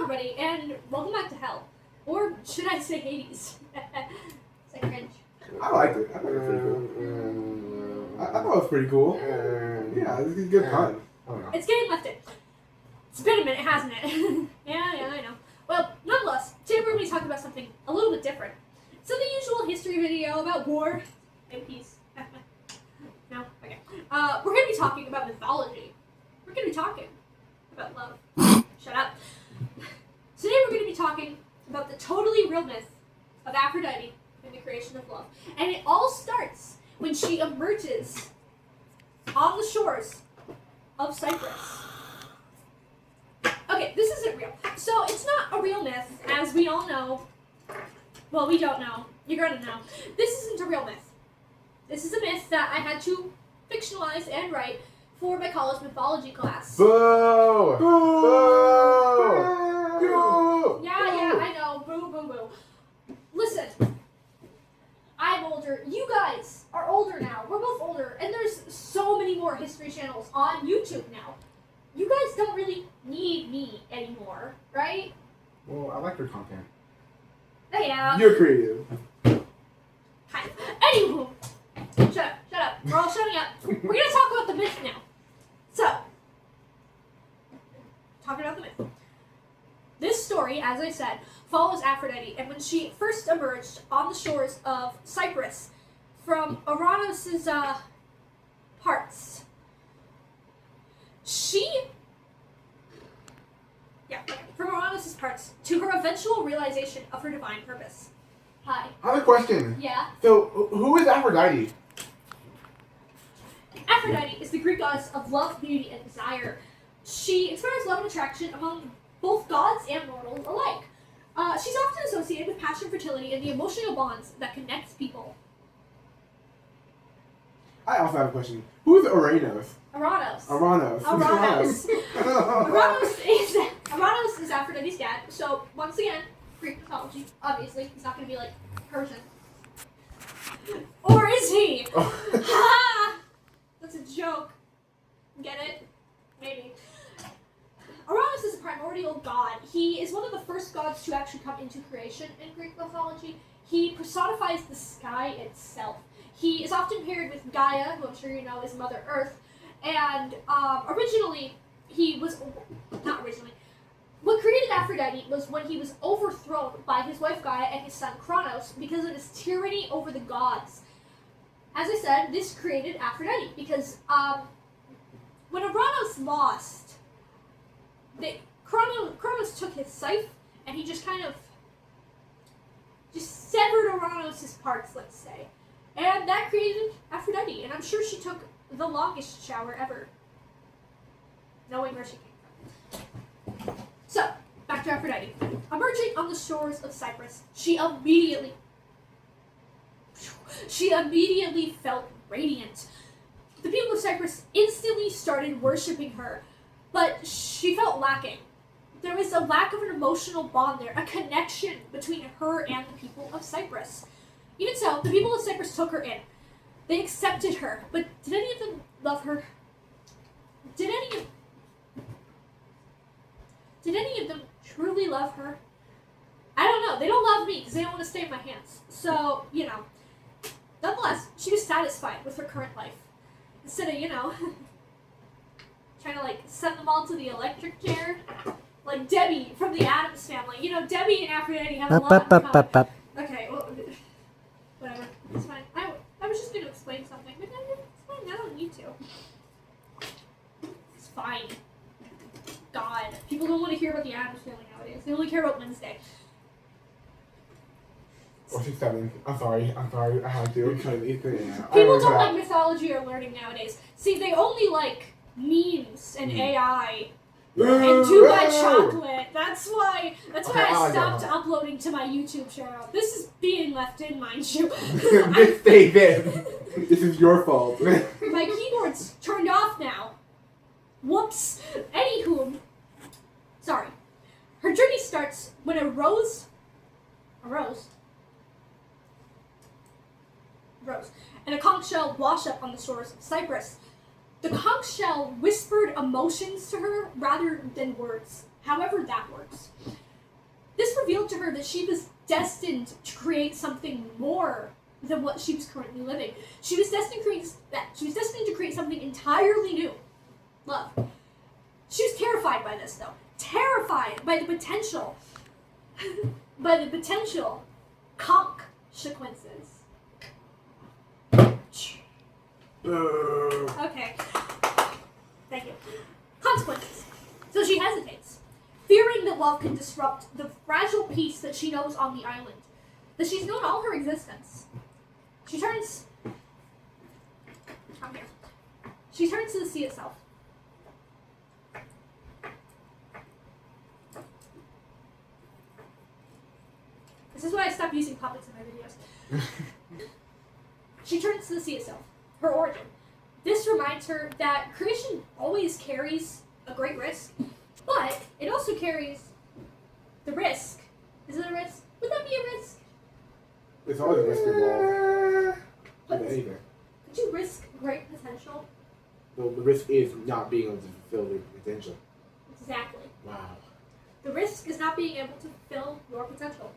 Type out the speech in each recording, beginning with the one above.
everybody, and welcome back to Hell. Or should I say Hades? It's like cringe. I liked it. I thought it was pretty cool. I thought it was pretty cool. Yeah, this is a good pun. It's getting left in. It's been a minute, hasn't it? yeah, I know. Well, nonetheless, today we're going to be talking about something a little bit different. It's not the usual history video about war and peace. No? Okay. We're going to be talking about mythology. We're going to be talking about love. Shut up. Today we're going to be talking about the totally real myth of Aphrodite and the creation of love. And it all starts when she emerges on the shores of Cyprus. Okay, this isn't real. So it's not a real myth, as we all know. Well, we don't know. You're going to know. This isn't a real myth. This is a myth that I had to fictionalize and write for my college mythology class. Boo! Boo! Boo! Yeah, I know. Boo, boo, boo. Listen, I'm older. You guys are older now. We're both older. And there's so many more history channels on YouTube now. You guys don't really need me anymore, right? Well, I like your content. Yeah. You're creative. Hi. Anywho, shut up. We're all shutting up. We're going to talk about the myth now. So, talking about the myth. This story, as I said, follows Aphrodite, and when she first emerged on the shores of Cyprus from Uranus's parts, from Uranus's parts to her eventual realization of her divine purpose. Hi. I have a question. Yeah? So, who is Aphrodite? Aphrodite is the Greek goddess of love, beauty, and desire. She inspires love and attraction among both gods and mortals alike. She's often associated with passion, fertility, and the emotional bonds that connects people. I also have a question. Who is Uranus? Uranus. Uranus is Aphrodite's dad. So, once again, Greek mythology. Obviously, he's not going to be like Persian. Or is he? Ha! That's a joke. Get it? Maybe. Uranus is a primordial god. He is one of the first gods to actually come into creation in Greek mythology. He personifies the sky itself. He is often paired with Gaia, who I'm sure you know is Mother Earth. And what created Aphrodite was when he was overthrown by his wife Gaia and his son Kronos because of his tyranny over the gods. As I said, this created Aphrodite because when Uranus lost, Kronos took his scythe and he just kind of severed Uranus' parts, let's say. And that created Aphrodite. And I'm sure she took the longest shower ever, knowing where she came from. So, back to Aphrodite. Emerging on the shores of Cyprus, she immediately felt radiant. The people of Cyprus instantly started worshipping her, but she felt lacking. There was a lack of an emotional bond there, a connection between her and the people of Cyprus. Even so, the people of Cyprus took her in. They accepted her, but did any of them love her? Did any of them truly love her? I don't know. They don't love me because they don't want to stay in my hands. So, nonetheless, she was satisfied with her current life. Instead of, trying to, send them all to the electric chair. Like Debbie from the Addams Family. Debbie and Aphrodite have a lot in common. Okay, well, whatever. It's fine. I was just going to explain something, but it's fine. I don't need to. It's fine. God. People don't want to hear about the Addams Family nowadays. They only care about Wednesday. Or she's 7. I'm sorry. I have to. People don't like mythology or learning nowadays. See, they only like memes and AI. And Dubai chocolate. That's why I stopped uploading to my YouTube channel. This is being left in, mind you. Stay there. This is your fault. My keyboard's turned off now. Whoops. Anywho. Sorry. Her journey starts when a rose, and a conch shell wash up on the shores of Cyprus. The conch shell whispered emotions to her rather than words, however that works. This revealed to her that she was destined to create something more than what she was currently living. She was destined to create something entirely new. Love. She was terrified by this, though. Terrified by the potential. by the potential consequences. Okay. Thank you. Consequences. So she hesitates, fearing that love can disrupt the fragile peace that she knows on the island, that she's known all her existence. She turns to the sea itself. This is why I stopped using puppets in my videos. She turns to the sea itself, her origin. This reminds her that creation always carries a great risk, but it also carries the risk. Is it a risk? Would that be a risk? It's always a risk involved. But Anything. could you risk great potential? Well, the risk is not being able to fulfill the potential. Exactly. Wow. The risk is not being able to fulfill your potential.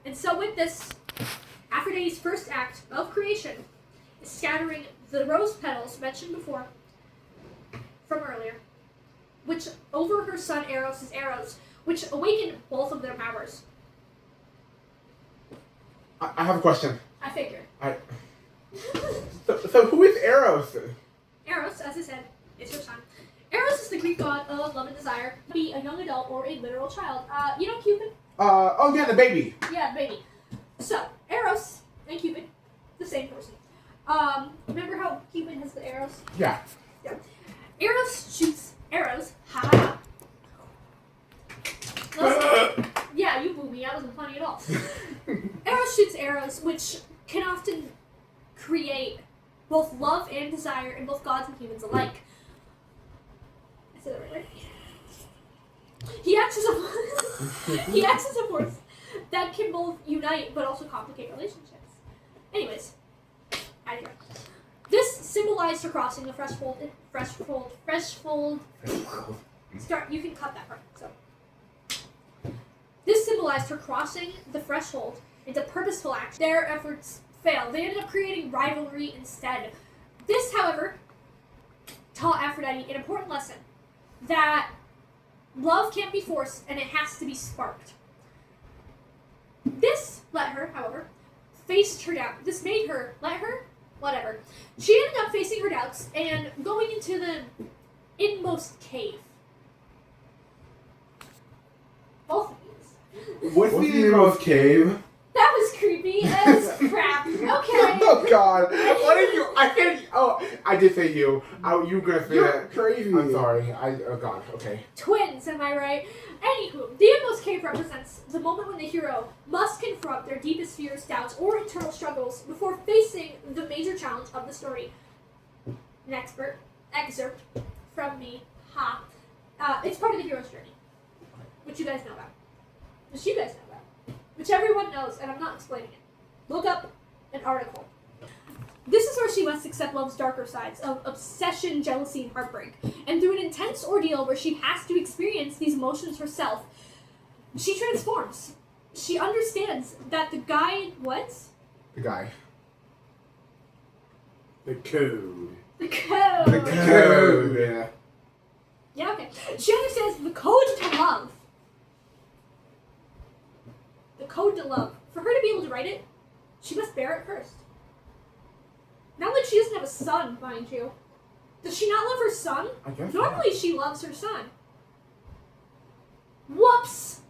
And so with this, Aphrodite's first act of creation is scattering the rose petals mentioned before from earlier, which over her son Eros' arrows, which awaken both of their powers. I have a question. I figure. So who is Eros? Eros, as I said, is her son. Eros is the Greek god of love and desire, be a young adult or a literal child. You know Cupid? Oh yeah, the baby. Yeah, baby. So, Eros and Cupid, the same person. Remember how Cupid has the arrows? Yeah. Yeah. Eros shoots arrows. Ha ha. Yeah, you blew me. I wasn't funny at all. Eros shoots arrows, which can often create both love and desire in both gods and humans alike. I said that right, right? He acts as a force that can both unite but also complicate relationships. Anyways, out of here. This symbolized her crossing the threshold. You can cut that part. So, this symbolized her crossing the threshold into purposeful action. Their efforts failed. They ended up creating rivalry instead. This, however, taught Aphrodite an important lesson that love can't be forced and it has to be sparked. This let her, however, face her doubt. This made her, whatever. She ended up facing her doubts and going into the inmost cave. Both of these. What's the inmost cave? That was creepy as crap. Okay. Oh God! What did you? I can't. Oh, I did say you. You were gonna say You're that. crazy. I'm sorry. Oh God. Okay. Twins, am I right? Anywho, the inmost cave represents the moment when the hero must confront their deepest fears, doubts, or internal struggles before facing the major challenge of the story. An excerpt from me. It's part of the hero's journey, which you guys know about. Which you guys know about. Which everyone knows, and I'm not explaining it. Look up an article. This is where she must accept love's darker sides of obsession, jealousy, and heartbreak. And through an intense ordeal where she has to experience these emotions herself, she transforms. She understands that the guy, what? The guy. The code. The code. The code. Yeah. Yeah, okay. She understands the code to love. The code to love. For her to be able to write it, she must bear it first. Not like she doesn't have a son, mind you. Does she not love her son? I guess. Normally she loves her son. Whoops!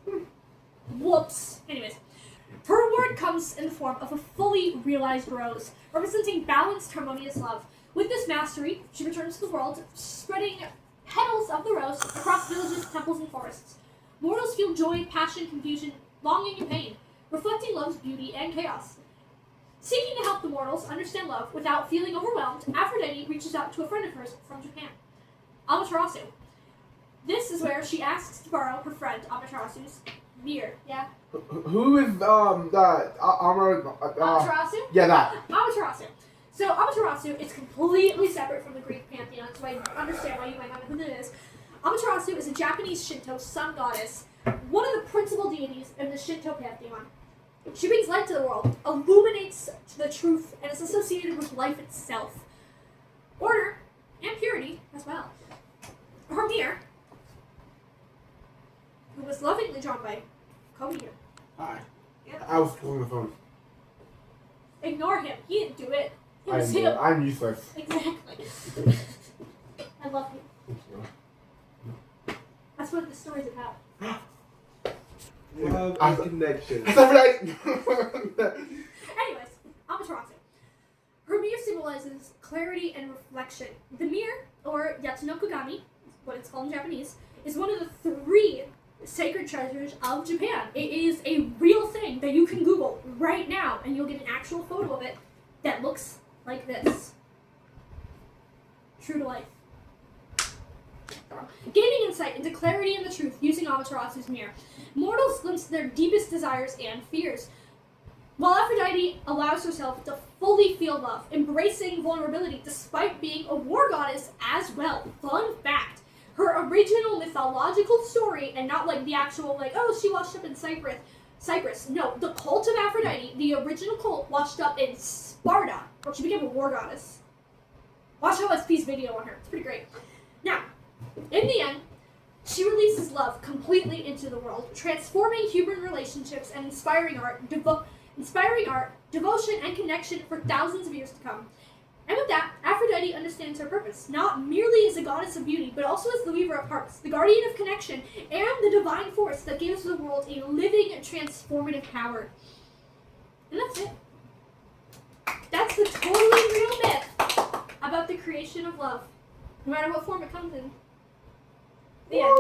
Whoops. Anyways, her award comes in the form of a fully realized rose, representing balanced, harmonious love. With this mastery, she returns to the world, spreading petals of the rose across villages, temples, and forests. Mortals feel joy, passion, confusion, longing, and pain, reflecting love's beauty and chaos. Seeking to help the mortals understand love without feeling overwhelmed, Aphrodite reaches out to a friend of hers from Japan, Amaterasu. This is where she asks to borrow her friend Amaterasu's mirror. Yeah? Who is Amaterasu? Yeah, that. Amaterasu. So Amaterasu is completely separate from the Greek pantheon, so I understand why you might not know who that is. Amaterasu is a Japanese Shinto sun goddess, one of the principal deities in the Shinto pantheon. She brings light to the world, illuminates the truth, and is associated with life itself, order, and purity as well. Her mirror, who was lovingly drawn by Kobe here. Hi. Yep. I was on the phone. Ignore him. He didn't do it. It was him. I'm useless. Exactly. I love him. That's what the story's about. Love and connection. That's right. Anyways, Amaterasu. Her mirror symbolizes clarity and reflection. The mirror, or Yatsunokugami, what it's called in Japanese, is one of the 3 sacred treasures of Japan. It is a real thing that you can Google right now, and you'll get an actual photo of it that looks like this. True to life. Gaining insight into clarity and the truth using Amaterasu's mirror, mortals glimpse their deepest desires and fears. While Aphrodite allows herself to fully feel love, embracing vulnerability despite being a war goddess as well. Fun fact, her original mythological story, and not like the actual like, oh, she washed up in Cyprus. No, the cult of Aphrodite, the original cult, washed up in Sparta, where she became a war goddess. Watch OSP's video on her. It's pretty great. Now, in the end, she releases love completely into the world, transforming human relationships and inspiring art, devotion, and connection for thousands of years to come. And with that, Aphrodite understands her purpose, not merely as a goddess of beauty, but also as the weaver of hearts, the guardian of connection, and the divine force that gives the world a living, transformative power. And that's it. That's the totally real myth about the creation of love, no matter what form it comes in. The end.